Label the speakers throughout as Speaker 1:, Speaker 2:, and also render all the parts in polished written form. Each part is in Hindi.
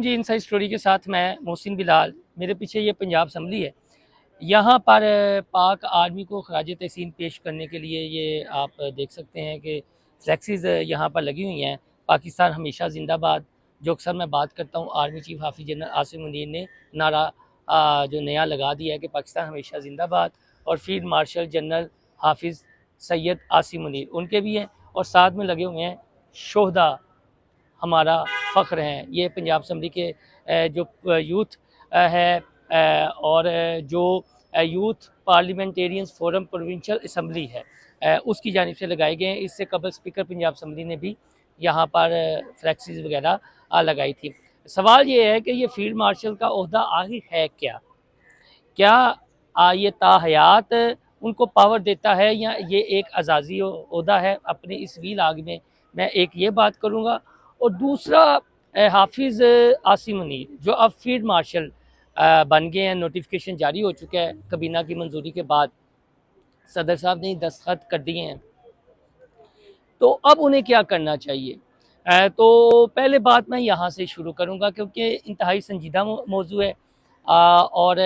Speaker 1: जी इनसाइड स्टोरी के साथ मैं मोहसिन बिलाल। मेरे पीछे ये पंजाब असम्बली है। यहाँ पर पाक आर्मी को खराज तहसीन पेश करने के लिए ये आप देख सकते हैं कि फ्लैक्सीज यहाँ पर लगी हुई हैं। पाकिस्तान हमेशा जिंदाबाद जो अक्सर मैं बात करता हूँ, आर्मी चीफ हाफिज जनरल आसिम मुनीर ने नारा जो नया लगा दिया है कि पाकिस्तान हमेशा जिंदाबाद, और फील्ड मार्शल जनरल हाफिज सैयद आसिम मुनीर उनके भी हैं, और साथ में लगे हुए हैं शोहदा हमारा फ़ख्र हैं। ये पंजाब असम्बली के जो यूथ है और जो youth parliamentarians forum provincial assembly है, उसकी जानिब से लगाए गए हैं। इससे कबल स्पीकर पंजाब असम्बली ने भी यहाँ पर फ्लैक्सीज वगैरह लगाई थी। सवाल ये है कि ये फील्ड मार्शल का ओहदा आखिर है क्या? क्या ये ताहयात उनको पावर देता है या ये एक अजाजी ओहदा है? अपने इस वील आग में मैं एक ये बात करूँगा, और दूसरा हाफिज़ आसिम मुनीर जो अब फील्ड मार्शल बन गए हैं, नोटिफिकेशन जारी हो चुका है कबीना की मंजूरी के बाद, सदर साहब ने दस्तखत कर दिए हैं। तो अब उन्हें क्या करना चाहिए? तो पहले बात मैं यहाँ से शुरू करूँगा क्योंकि इंतहाई संजीदा मौजू है। और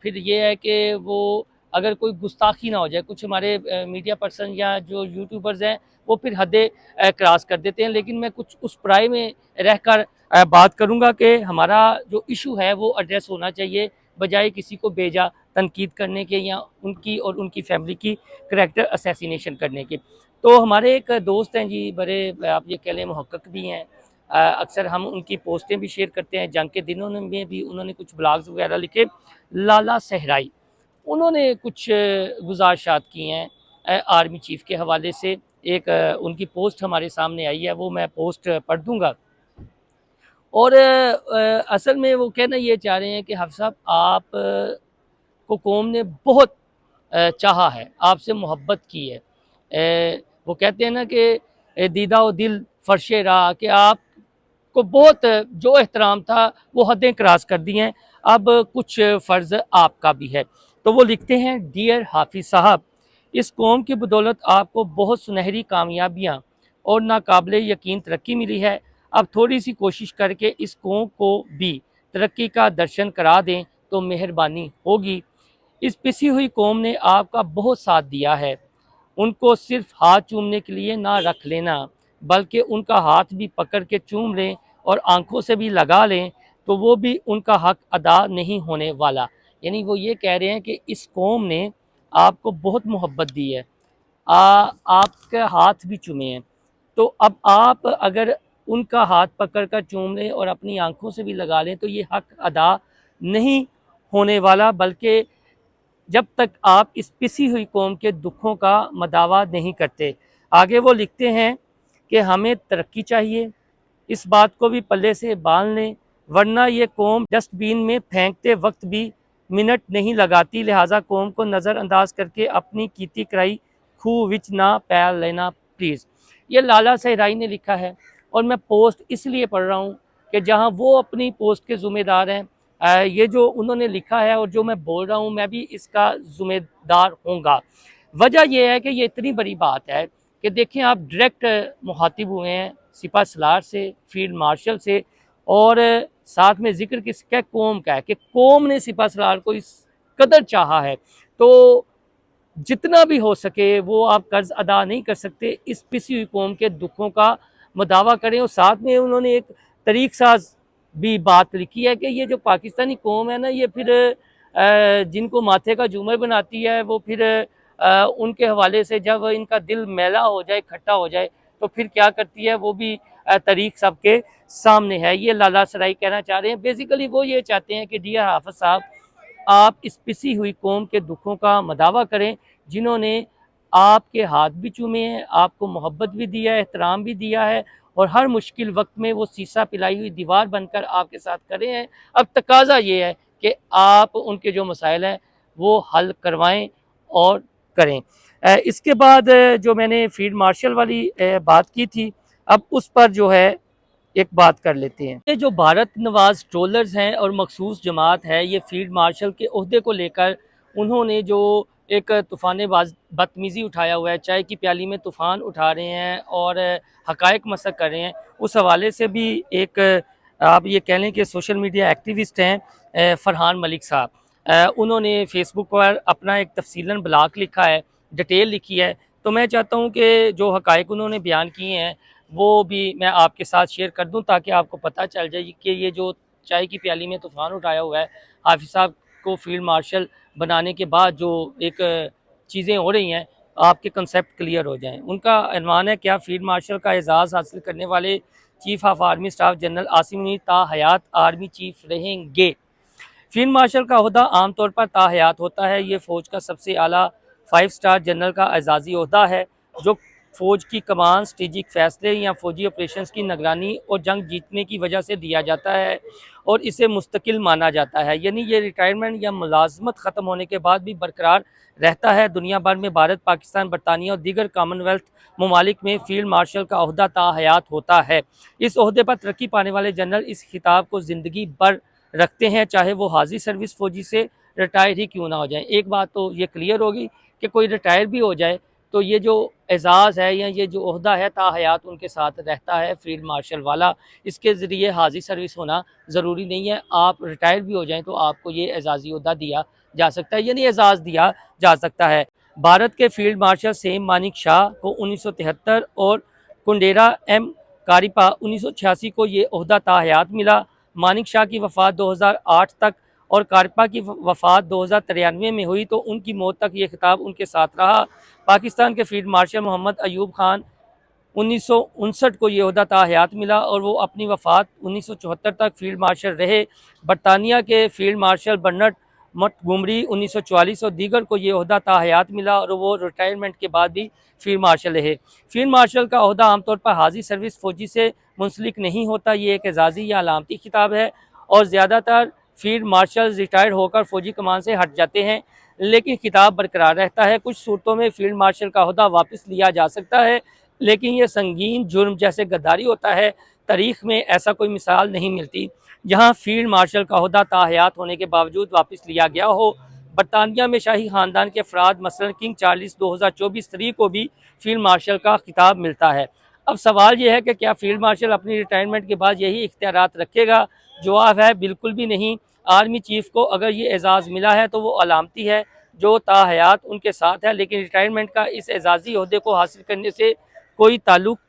Speaker 1: फिर ये है कि वो अगर कोई गुस्ताखी ना हो जाए, कुछ हमारे मीडिया पर्सन या जो यूट्यूबर्स हैं वो फिर हदें क्रॉस कर देते हैं, लेकिन मैं कुछ उस पराए में रहकर बात करूँगा कि हमारा जो इशू है वो एड्रेस होना चाहिए, बजाय किसी को बेजा तनकीद करने के या उनकी और उनकी फैमिली की करैक्टर असैसिनेशन करने के। तो हमारे एक दोस्त हैं जी, बड़े आप ये कह लें मुहक्किक भी हैं। अक्सर हम उनकी पोस्टें भी शेयर करते हैं। जंग के दिनों में भी उन्होंने कुछ ब्लॉग्स वगैरह लिखे। लाला सहराई उन्होंने कुछ गुज़ारिशात की हैं आर्मी चीफ़ के हवाले से। एक उनकी पोस्ट हमारे सामने आई है, वो मैं पोस्ट पढ़ दूँगा। और असल में वो कहना ये चाह रहे हैं कि हाफ़िज़ साहब, आप को कौम ने बहुत चाहा है, आपसे मोहब्बत की है। वो कहते हैं ना कि दीदा व दिल फ़र्शे राह, कि आपको बहुत जो एहतराम था वो हदें क्रॉस कर दी हैं, अब कुछ फ़र्ज़ आपका भी है। तो वो लिखते हैं, डियर हाफिज़ साहब, इस कौम की बदौलत आपको बहुत सुनहरी कामयाबियाँ और नाकाबिले यकीन तरक्की मिली है। अब थोड़ी सी कोशिश करके इस कौम को भी तरक्की का दर्शन करा दें तो मेहरबानी होगी। इस पिसी हुई कौम ने आपका बहुत साथ दिया है। उनको सिर्फ हाथ चूमने के लिए ना रख लेना, बल्कि उनका हाथ भी पकड़ के चूम लें और आंखों से भी लगा लें, तो वो भी उनका हक अदा नहीं होने वाला। यानी वो ये कह रहे हैं कि इस कौम ने आपको बहुत मोहब्बत दी है, आपके हाथ भी चूमे हैं, तो अब आप अगर उनका हाथ पकड़ कर चूम लें और अपनी आंखों से भी लगा लें तो ये हक अदा नहीं होने वाला, बल्कि जब तक आप इस पिसी हुई कौम के दुखों का मदावा नहीं करते। आगे वो लिखते हैं कि हमें तरक्की चाहिए, इस बात को भी पल्ले से बांध लें, वरना ये कौम डस्टबिन में फेंकते वक्त भी मिनट नहीं लगाती। लिहाजा कौम को नज़रअंदाज करके अपनी कीती कराई खूह विच ना पैर लेना प्लीज़। ये लाला सहराई ने लिखा है, और मैं पोस्ट इसलिए पढ़ रहा हूँ कि जहाँ वो अपनी पोस्ट के ज़िम्मेदार हैं, ये जो उन्होंने लिखा है और जो मैं बोल रहा हूँ मैं भी इसका ज़िम्मेदार होऊंगा। वजह यह है कि ये इतनी बड़ी बात है कि देखें, आप डायरेक्ट मुखातिब हुए हैं सिपा सलार से, फील्ड मार्शल से, और साथ में जिक्र किसका, कौम का है कि कौम ने सिपा सलार को इस कदर चाहा है। तो जितना भी हो सके वो आप कर्ज अदा नहीं कर सकते, इस पिसी हुई कौम के दुखों का मुदावा करें। और साथ में उन्होंने एक तरीक साज भी बात लिखी है कि ये जो पाकिस्तानी कौम है ना, ये फिर जिनको माथे का झूमर बनाती है, वो फिर उनके हवाले से जब इनका दिल मैला हो जाए, खट्टा हो जाए, तो फिर क्या करती है, वो भी तरीक सबके सामने है। ये लाला सराई कहना चाह रहे हैं। बेसिकली वो ये चाहते हैं कि डियर हाफिज़ साहब, आप इस पिसी हुई कौम के दुखों का मदावा करें, जिन्होंने आपके हाथ भी चूमे हैं, आपको मोहब्बत भी दिया है, एहतराम भी दिया है, और हर मुश्किल वक्त में वो सीसा पिलाई हुई दीवार बनकर आपके साथ खड़े हैं। अब तकाजा ये है कि आप उनके जो मसाइल हैं वो हल करवाएं और करें। इसके बाद जो मैंने फील्ड मार्शल वाली बात की थी, अब उस पर जो है एक बात कर लेते हैं। ये जो भारत नवाज ट्रोलर्स हैं और मखसूस जमात है, ये फील्ड मार्शल के ओहदे को लेकर उन्होंने जो एक तूफ़ान बदतमीज़ी उठाया हुआ है, चाय की प्याली में तूफ़ान उठा रहे हैं और हक़ाइक़ मसक कर रहे हैं, उस हवाले से भी एक आप ये कह लें कि सोशल मीडिया एक्टिविस्ट हैं फरहान मलिक साहब। उन्होंने फ़ेसबुक पर अपना एक तफसीलन ब्लॉग लिखा है, डिटेल लिखी है। तो मैं चाहता हूँ कि जो हक़ाइक़ उन्होंने बयान किए हैं, वो भी मैं आपके साथ शेयर कर दूँ, ताकि आपको पता चल जाए कि ये जो चाय की प्याली में तूफ़ान उठाया हुआ है, हाफ़िज़ साहब को फ़ील्ड मार्शल बनाने के बाद जो एक चीज़ें हो रही हैं, आपके कंसेप्ट क्लियर हो जाएँ। उनका अनुमान है, क्या फ़ील्ड मार्शल का एज़ाज़ हासिल करने वाले chief of army staff general Asim Munir ता हयात आर्मी चीफ रहेंगे। फील्ड मार्शल का ओहदा आमतौर पर ता हयात होता है। ये फ़ौज का सबसे आला 5 स्टार जनरल का एजाज़ी ओहदा है, जो फ़ौज की कमान, स्ट्रेटेजिक फ़ैसले या फ़ौजी ऑपरेशंस की निगरानी और जंग जीतने की वजह से दिया जाता है और इसे मुस्तकिल माना जाता है। यानी ये रिटायरमेंट या मुलाजमत ख़त्म होने के बाद भी बरकरार रहता है। दुनिया भर में भारत, पाकिस्तान, बरतानिया और दीगर कॉमनवेल्थ ममालिक में फ़ील्ड मार्शल का ओहदा ता हयात होता है। इस ओहदे पर तरक्की पाने वाले जनरल इस खिताब को ज़िंदगी भर रखते हैं, चाहे वो हाज़िर सर्विस फ़ौजी से रिटायर ही क्यों ना हो जाए। एक बात तो ये क्लियर होगी कि कोई रिटायर भी हो जाए तो ये जो एज़ाज़ है या ये जो ओहदा है ता हयात उनके साथ रहता है फ़ील्ड मार्शल वाला। इसके ज़रिए हाज़िर सर्विस होना ज़रूरी नहीं है। आप रिटायर भी हो जाएँ तो आपको ये एज़ाज़ी ओहदा दिया जा सकता है, यानी एज़ाज़ दिया जा सकता है। भारत के field marshal Sam Manekshaw को 1973 और कुंडेरा एम कारिपा 1986 को ये ओहदा ता हयात मिला। मानिक शाह की वफ़ात 2008 तक और कारिपा की वफ़ात 2093 में हुई, तो उनकी मौत तक ये खिताब उनके साथ रहा। पाकिस्तान के फ़ील्ड मार्शल मोहम्मद अयूब खान 1959 को ये ओहदा ता हयात मिला और वो अपनी वफ़ात 1974 तक फ़ील्ड मार्शल रहे। बरतानिया के फ़ील्ड मार्शल बर्नट मटगुमरी 1944 और दीगर को ये ओहदा ता हयात मिला और वो रिटायरमेंट के बाद भी फ़ील्ड मार्शल रहे। फ़ील्ड मार्शल का ओहदा आमतौर पर हाज़िर सर्विस फ़ौजी से मुंसलिक नहीं होता। ये एक एज़ाज़ी या अलामती खिताब है और ज़्यादातर फ़ील्ड मार्शल रिटायर होकर फ़ौजी कमान से हट जाते हैं, लेकिन खिताब बरकरार रहता है। कुछ सूरतों में फ़ील्ड मार्शल का ओहदा वापस लिया जा सकता है, लेकिन ये संगीन जुर्म जैसे गद्दारी होता है। तारीख़ में ऐसा कोई मिसाल नहीं मिलती जहाँ फ़ील्ड मार्शल का ओहदा ता हयात होने के बावजूद वापस लिया गया हो। बरतानिया में शाही ख़ानदान के अफराद मसलन किंग चार्ल्स 2024 3 को भी फ़ील्ड मार्शल का खिताब मिलता है। अब सवाल ये है कि क्या फ़ील्ड मार्शल अपनी रिटायरमेंट के बाद यही इख्तियारात रखेगा? जवाब है बिल्कुल भी नहीं। आर्मी चीफ़ को अगर ये एज़ाज़ मिला है तो वो अलामती है जो ता हयात उनके साथ है, लेकिन रिटायरमेंट का इस एज़ाज़ी ओहदे को हासिल करने से कोई ताल्लुक़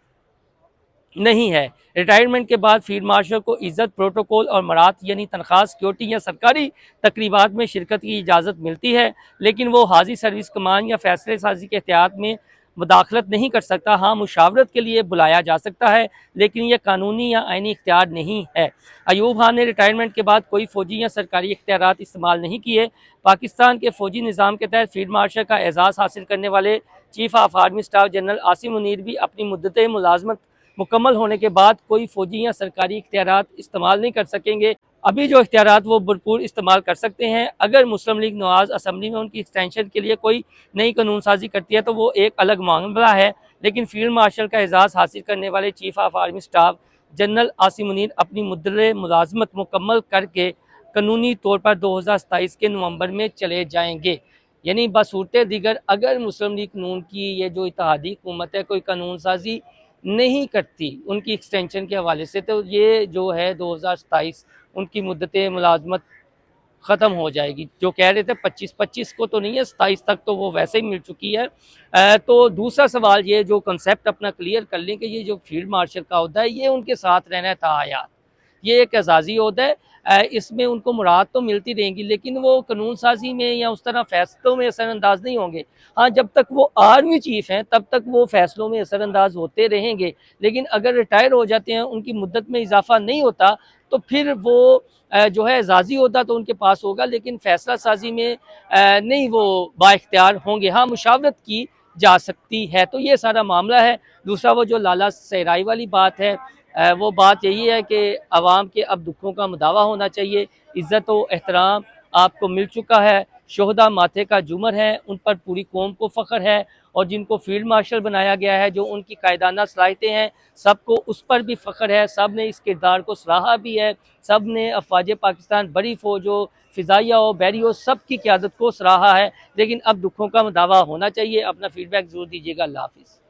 Speaker 1: नहीं है। रिटायरमेंट के बाद फील्ड मार्शल को इज़्ज़त, प्रोटोकॉल और मरात यानी तनख्वाह, सिक्योरिटी या सरकारी तकरीबात में शिरकत की इजाज़त मिलती है, लेकिन वो हाज़िर सर्विस कमान या फैसले साजी के एहतियात में मुदाखलत नहीं कर सकता। हाँ, मुशावरत के लिए बुलाया जा सकता है, लेकिन यह कानूनी या आइनी इख्तियार नहीं है। अयूब खान ने रिटायरमेंट के बाद कोई फ़ौजी या सरकारी इख्तियारात इस्तेमाल नहीं किए। पाकिस्तान के फ़ौजी निज़ाम के तहत फील्ड मार्शल का एज़ाज़ हासिल करने वाले chief of army staff general Asim Munir भी अपनी मुद्दत मुलाजमत मुकम्मल होने के बाद कोई फ़ौजी या सरकारी इख्तियारात इस्तेमाल नहीं कर सकेंगे। अभी जो इख्तियारात वो भरपूर इस्तेमाल कर सकते हैं। अगर मुस्लिम लीग नवाज़ असम्बली में उनकी एक्सटेंशन के लिए कोई नई कानून साजी करती है तो वो एक अलग मामला है, लेकिन फील्ड मार्शल का एज़ाज़ हासिल करने वाले chief of army staff general Asim Munir अपनी मुद्दत मुलाजमत मुकम्मल करके कानूनी तौर पर 2027 के नवंबर में चले जाएंगे। यानी बसूरत दीगर अगर मुस्लिम लीग नून की ये जो इत्तेहादी हुकूमत है कोई कानून साजी नहीं करती उनकी एक्सटेंशन के हवाले से, तो ये जो है 2027 उनकी मुद्दत मुलाजमत ख़त्म हो जाएगी। जो कह रहे थे 25 को तो नहीं है, 27 तक तो वो वैसे ही मिल चुकी है। तो दूसरा सवाल ये जो कंसेप्ट अपना क्लियर कर लें कि ये जो फील्ड मार्शल का होता है ये उनके साथ रहना था यार, ये एक एजाज़ी होता है। इसमें उनको मुराद तो मिलती रहेंगी, लेकिन वो कानून साजी में या उस तरह फैसलों में असरअंदाज नहीं होंगे। हाँ, जब तक वो आर्मी चीफ़ हैं तब तक वो फैसलों में असरअंदाज होते रहेंगे, लेकिन अगर रिटायर हो जाते हैं, उनकी मुद्दत में इजाफा नहीं होता, तो फिर वो जो है एजाज़ी होता तो उनके पास होगा, लेकिन फैसला साजी में नहीं वो बाइख्तियार होंगे। हाँ, मुशावरत की जा सकती है। तो ये सारा मामला है। दूसरा वो जो लाला सहराई वाली बात है, वो बात यही है कि आवाम के अब दुखों का मुदावा होना चाहिए। इज़्ज़त व एहतराम आपको मिल चुका है। शोहदा माथे का झूमर है, उन पर पूरी कौम को फ़ख्र है, और जिनको फील्ड मार्शल बनाया गया है, जो उनकी कायदाना सलाहियतें हैं, सबको उस पर भी फ़ख्र है। सब ने इस किरदार को सराहा भी है। सब ने अफ़वाज पाकिस्तान, बड़ी फ़ौज हो, फ़िज़ाइया हो, बहरी हो, सब की क़यादत को सराहा है। लेकिन अब दुखों का मुदावा होना चाहिए। अपना फ़ीडबैक ज़रूर दीजिएगा। अल्लाह हाफ़िज़।